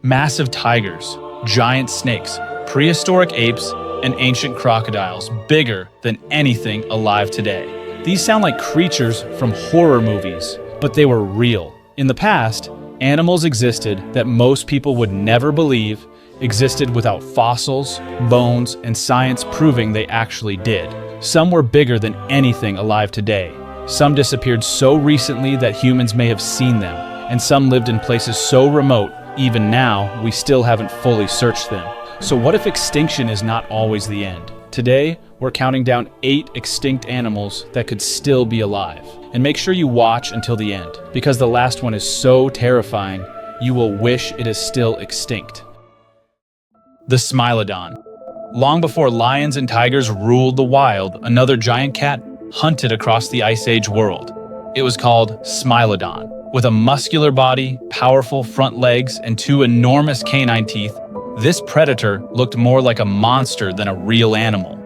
Massive tigers, giant snakes, prehistoric apes, and ancient crocodiles bigger than anything alive today. These sound like creatures from horror movies, but they were real. In the past, animals existed that most people would never believe existed without fossils, bones, and science proving they actually did. Some were bigger than anything alive today. Some disappeared so recently that humans may have seen them, and some lived in places so remote, even now, we still haven't fully searched them. So what if extinction is not always the end? Today, we're counting down 8 extinct animals that could still be alive. And make sure you watch until the end, because the last one is so terrifying, you will wish it is still extinct. The Smilodon. Long before lions and tigers ruled the wild, another giant cat hunted across the Ice Age world. It was called Smilodon. With a muscular body, powerful front legs, and 2 enormous canine teeth, this predator looked more like a monster than a real animal.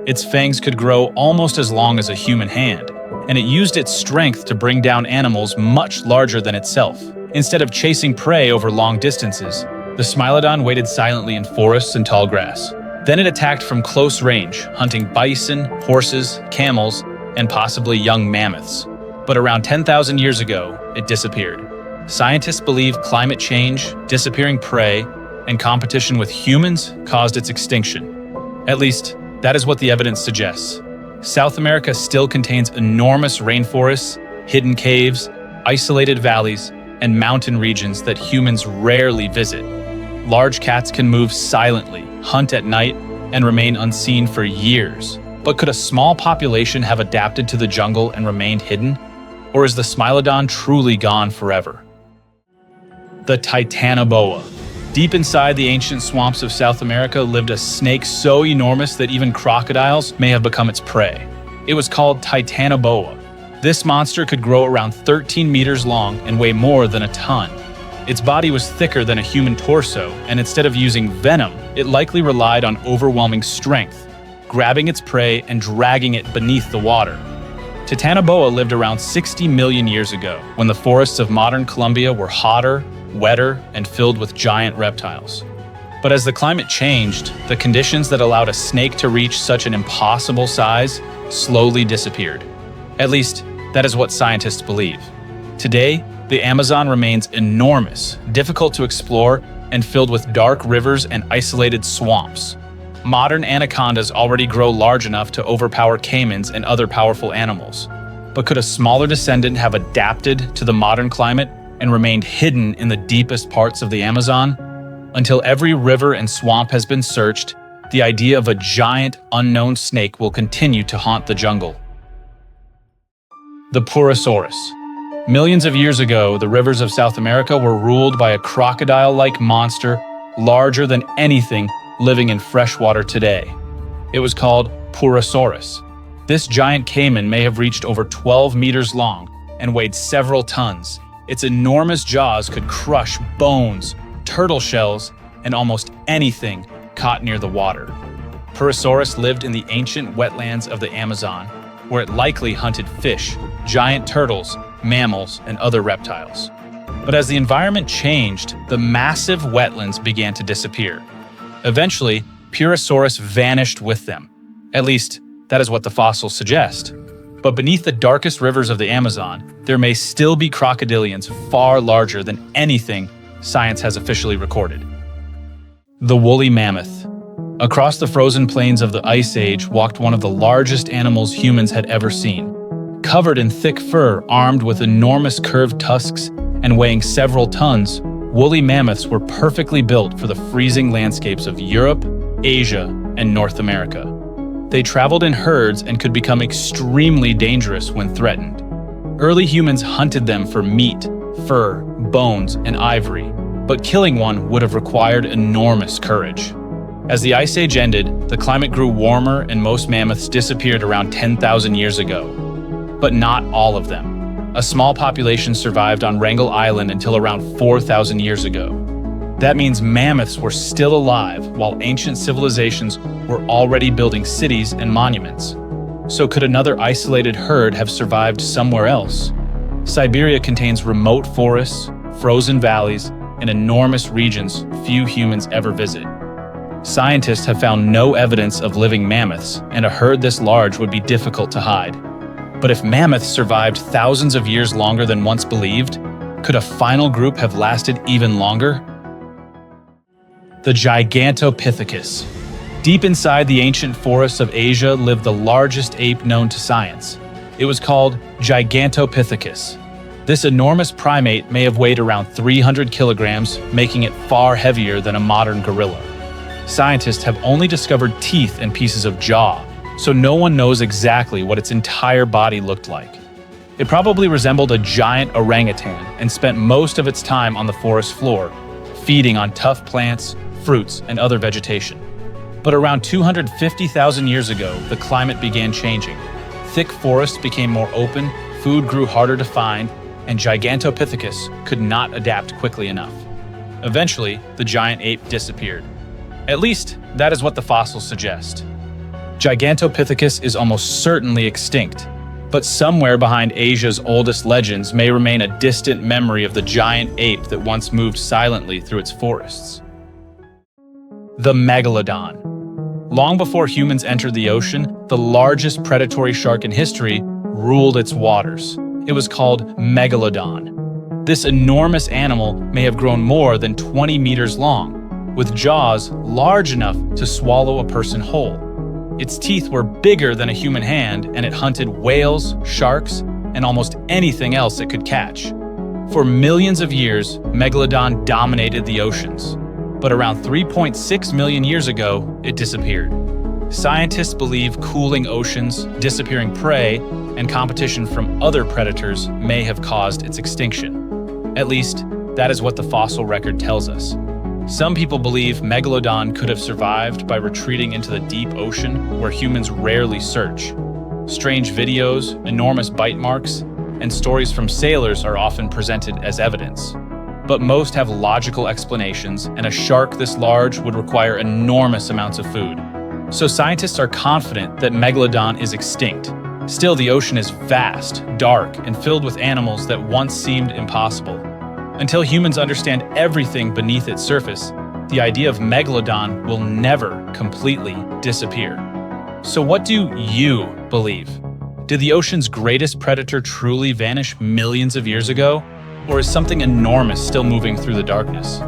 Its fangs could grow almost as long as a human hand, and it used its strength to bring down animals much larger than itself. Instead of chasing prey over long distances, the Smilodon waited silently in forests and tall grass. Then it attacked from close range, hunting bison, horses, camels, and possibly young mammoths. But around 10,000 years ago, it disappeared. Scientists believe climate change, disappearing prey, and competition with humans caused its extinction. At least, that is what the evidence suggests. South America still contains enormous rainforests, hidden caves, isolated valleys, and mountain regions that humans rarely visit. Large cats can move silently, hunt at night, and remain unseen for years. But could a small population have adapted to the jungle and remained hidden? Or is the Smilodon truly gone forever? The Titanoboa. Deep inside the ancient swamps of South America lived a snake so enormous that even crocodiles may have become its prey. It was called Titanoboa. This monster could grow around 13 meters long and weigh more than a ton. Its body was thicker than a human torso, and instead of using venom, it likely relied on overwhelming strength, grabbing its prey and dragging it beneath the water. Titanoboa lived around 60 million years ago, when the forests of modern Colombia were hotter, wetter, and filled with giant reptiles. But as the climate changed, the conditions that allowed a snake to reach such an impossible size slowly disappeared. At least, that is what scientists believe. Today, the Amazon remains enormous, difficult to explore, and filled with dark rivers and isolated swamps. Modern anacondas already grow large enough to overpower caimans and other powerful animals. But could a smaller descendant have adapted to the modern climate and remained hidden in the deepest parts of the Amazon? Until every river and swamp has been searched, the idea of a giant, unknown snake will continue to haunt the jungle. The Purosaurus. Millions of years ago, the rivers of South America were ruled by a crocodile-like monster larger than anything living in freshwater today. It was called Purosaurus. This giant caiman may have reached over 12 meters long and weighed several tons. Its enormous jaws could crush bones, turtle shells, and almost anything caught near the water. Purosaurus lived in the ancient wetlands of the Amazon, where it likely hunted fish, giant turtles, mammals, and other reptiles. But as the environment changed, the massive wetlands began to disappear. Eventually, Purosaurus vanished with them. At least, that is what the fossils suggest. But beneath the darkest rivers of the Amazon, there may still be crocodilians far larger than anything science has officially recorded. The woolly mammoth. Across the frozen plains of the Ice Age walked one of the largest animals humans had ever seen. Covered in thick fur, armed with enormous curved tusks, and weighing several tons, woolly mammoths were perfectly built for the freezing landscapes of Europe, Asia, and North America. They traveled in herds and could become extremely dangerous when threatened. Early humans hunted them for meat, fur, bones, and ivory, but killing one would have required enormous courage. As the Ice Age ended, the climate grew warmer and most mammoths disappeared around 10,000 years ago. But not all of them. A small population survived on Wrangel Island until around 4,000 years ago. That means mammoths were still alive while ancient civilizations were already building cities and monuments. So could another isolated herd have survived somewhere else? Siberia contains remote forests, frozen valleys, in enormous regions few humans ever visit. Scientists have found no evidence of living mammoths, and a herd this large would be difficult to hide. But if mammoths survived thousands of years longer than once believed, could a final group have lasted even longer? The Gigantopithecus. Deep inside the ancient forests of Asia lived the largest ape known to science. It was called Gigantopithecus. This enormous primate may have weighed around 300 kilograms, making it far heavier than a modern gorilla. Scientists have only discovered teeth and pieces of jaw, so no one knows exactly what its entire body looked like. It probably resembled a giant orangutan and spent most of its time on the forest floor, feeding on tough plants, fruits, and other vegetation. But around 250,000 years ago, the climate began changing. Thick forests became more open, food grew harder to find, and Gigantopithecus could not adapt quickly enough. Eventually, the giant ape disappeared. At least, that is what the fossils suggest. Gigantopithecus is almost certainly extinct, but somewhere behind Asia's oldest legends may remain a distant memory of the giant ape that once moved silently through its forests. The Megalodon. Long before humans entered the ocean, the largest predatory shark in history ruled its waters. It was called Megalodon. This enormous animal may have grown more than 20 meters long, with jaws large enough to swallow a person whole. Its teeth were bigger than a human hand, and it hunted whales, sharks, and almost anything else it could catch. For millions of years, Megalodon dominated the oceans. But around 3.6 million years ago, it disappeared. Scientists believe cooling oceans, disappearing prey, and competition from other predators may have caused its extinction. At least, that is what the fossil record tells us. Some people believe Megalodon could have survived by retreating into the deep ocean where humans rarely search. Strange videos, enormous bite marks, and stories from sailors are often presented as evidence. But most have logical explanations, and a shark this large would require enormous amounts of food. So scientists are confident that Megalodon is extinct. Still, the ocean is vast, dark, and filled with animals that once seemed impossible. Until humans understand everything beneath its surface, the idea of Megalodon will never completely disappear. So what do you believe? Did the ocean's greatest predator truly vanish millions of years ago? Or is something enormous still moving through the darkness?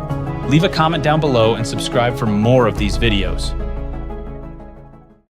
Leave a comment down below and subscribe for more of these videos.